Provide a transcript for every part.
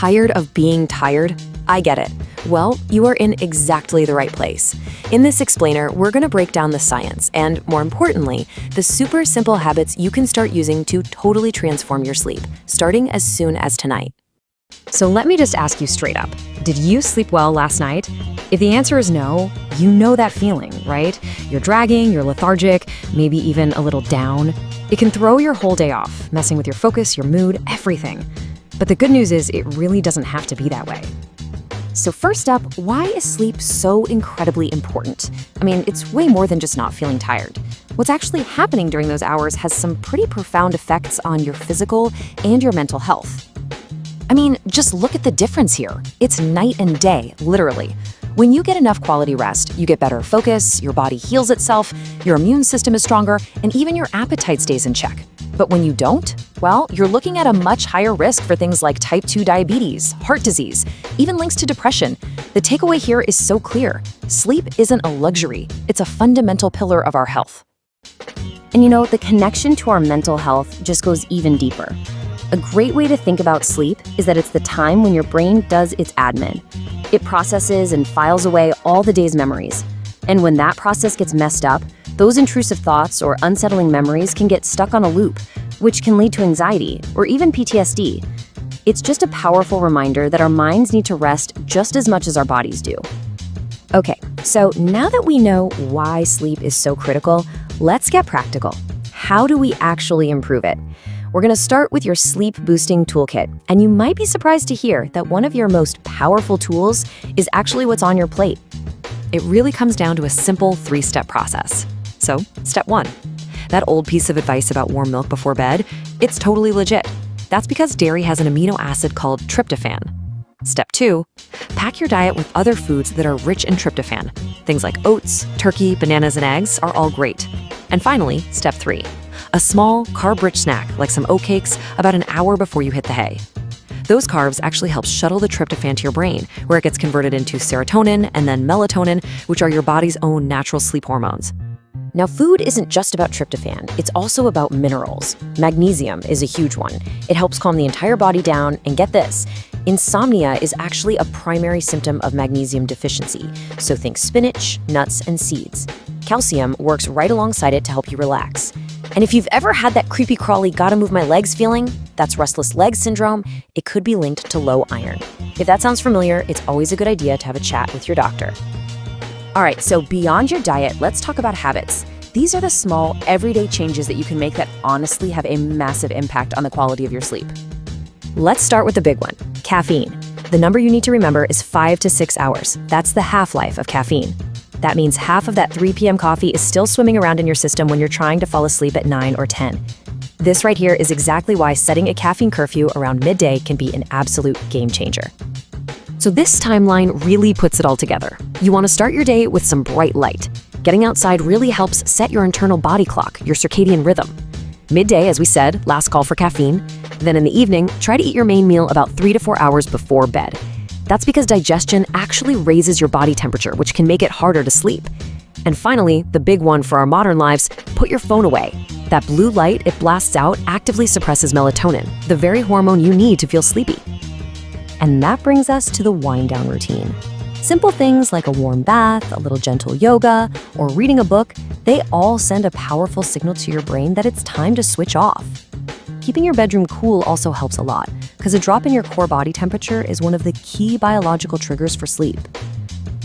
Tired of being tired? I get it. Well, you are in exactly the right place. In this explainer, we're going to break down the science and, more importantly, the super simple habits you can start using to totally transform your sleep, starting as soon as tonight. So let me just ask you straight up. Did you sleep well last night? If the answer is no, you know that feeling, right? You're dragging, you're lethargic, maybe even a little down. It can throw your whole day off, messing with your focus, your mood, everything. But the good news is it really doesn't have to be that way. So first up, why is sleep so incredibly important? I mean, it's way more than just not feeling tired. What's actually happening during those hours has some pretty profound effects on your physical and your mental health. I mean, just look at the difference here. It's night and day, literally. When you get enough quality rest, you get better focus, your body heals itself, your immune system is stronger, and even your appetite stays in check. But when you don't, well, you're looking at a much higher risk for things like type 2 diabetes, heart disease, even links to depression. The takeaway here is so clear. Sleep isn't a luxury. It's a fundamental pillar of our health. And you know, the connection to our mental health just goes even deeper. A great way to think about sleep is that it's the time when your brain does its admin. It processes and files away all the day's memories. And when that process gets messed up, those intrusive thoughts or unsettling memories can get stuck on a loop, which can lead to anxiety or even PTSD. It's just a powerful reminder that our minds need to rest just as much as our bodies do. Okay, so now that we know why sleep is so critical, let's get practical. How do we actually improve it? We're going to start with your sleep-boosting toolkit, and you might be surprised to hear that one of your most powerful tools is actually what's on your plate. It really comes down to a simple 3-step process. So, step 1. That old piece of advice about warm milk before bed, it's totally legit. That's because dairy has an amino acid called tryptophan. Step 2. Pack your diet with other foods that are rich in tryptophan. Things like oats, turkey, bananas, and eggs are all great. And finally, step 3. A small, carb-rich snack like some oatcakes about an hour before you hit the hay. Those carbs actually help shuttle the tryptophan to your brain, where it gets converted into serotonin and then melatonin, which are your body's own natural sleep hormones. Now, food isn't just about tryptophan, it's also about minerals. Magnesium is a huge one. It helps calm the entire body down, and get this, insomnia is actually a primary symptom of magnesium deficiency, so think spinach, nuts, and seeds. Calcium works right alongside it to help you relax. And if you've ever had that creepy crawly gotta move my legs feeling, that's restless leg syndrome. It could be linked to low iron. If that sounds familiar, it's always a good idea to have a chat with your doctor. All right, so beyond your diet, let's talk about habits. These are the small, everyday changes that you can make that honestly have a massive impact on the quality of your sleep. Let's start with the big one, caffeine. The number you need to remember is 5 to 6 hours. That's the half-life of caffeine. That means half of that 3 p.m. coffee is still swimming around in your system when you're trying to fall asleep at 9 or 10. This right here is exactly why setting a caffeine curfew around midday can be an absolute game changer. So this timeline really puts it all together. You want to start your day with some bright light. Getting outside really helps set your internal body clock, your circadian rhythm. Midday, as we said, last call for caffeine. Then in the evening, try to eat your main meal about 3 to 4 hours before bed. That's because digestion actually raises your body temperature, which can make it harder to sleep. And finally, the big one for our modern lives, put your phone away. That blue light it blasts out actively suppresses melatonin, the very hormone you need to feel sleepy. And that brings us to the wind-down routine. Simple things like a warm bath, a little gentle yoga, or reading a book, they all send a powerful signal to your brain that it's time to switch off. Keeping your bedroom cool also helps a lot, because a drop in your core body temperature is one of the key biological triggers for sleep.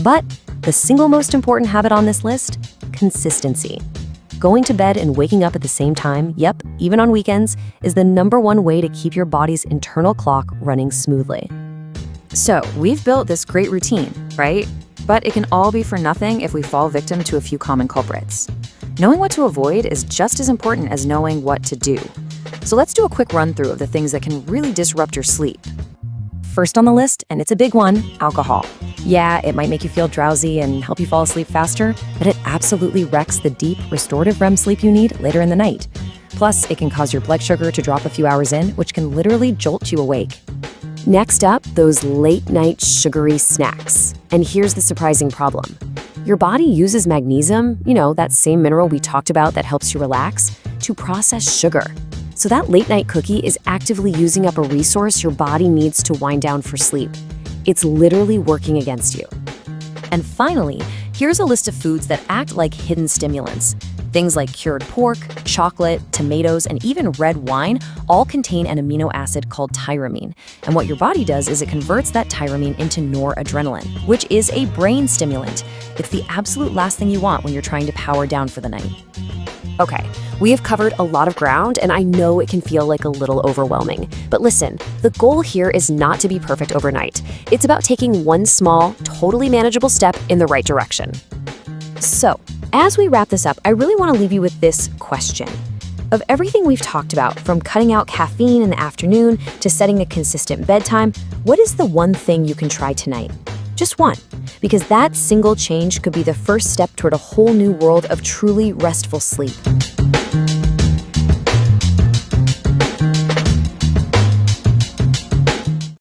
But the single most important habit on this list, consistency. Going to bed and waking up at the same time, yep, even on weekends, is the #1 way to keep your body's internal clock running smoothly. So, we've built this great routine, right? But it can all be for nothing if we fall victim to a few common culprits. Knowing what to avoid is just as important as knowing what to do. So let's do a quick run-through of the things that can really disrupt your sleep. First on the list, and it's a big one, alcohol. Yeah, it might make you feel drowsy and help you fall asleep faster, but it absolutely wrecks the deep, restorative REM sleep you need later in the night. Plus, it can cause your blood sugar to drop a few hours in, which can literally jolt you awake. Next up, those late-night sugary snacks. And here's the surprising problem. Your body uses magnesium, that same mineral we talked about that helps you relax, to process sugar. So that late night cookie is actively using up a resource your body needs to wind down for sleep. It's literally working against you. And finally, here's a list of foods that act like hidden stimulants. Things like cured pork, chocolate, tomatoes, and even red wine all contain an amino acid called tyramine. And what your body does is it converts that tyramine into noradrenaline, which is a brain stimulant. It's the absolute last thing you want when you're trying to power down for the night. Okay, we have covered a lot of ground, and I know it can feel like a little overwhelming. But listen, the goal here is not to be perfect overnight. It's about taking one small, totally manageable step in the right direction. So, as we wrap this up, I really want to leave you with this question. Of everything we've talked about, from cutting out caffeine in the afternoon to setting a consistent bedtime, what is the one thing you can try tonight? Just one. Because that single change could be the first step toward a whole new world of truly restful sleep.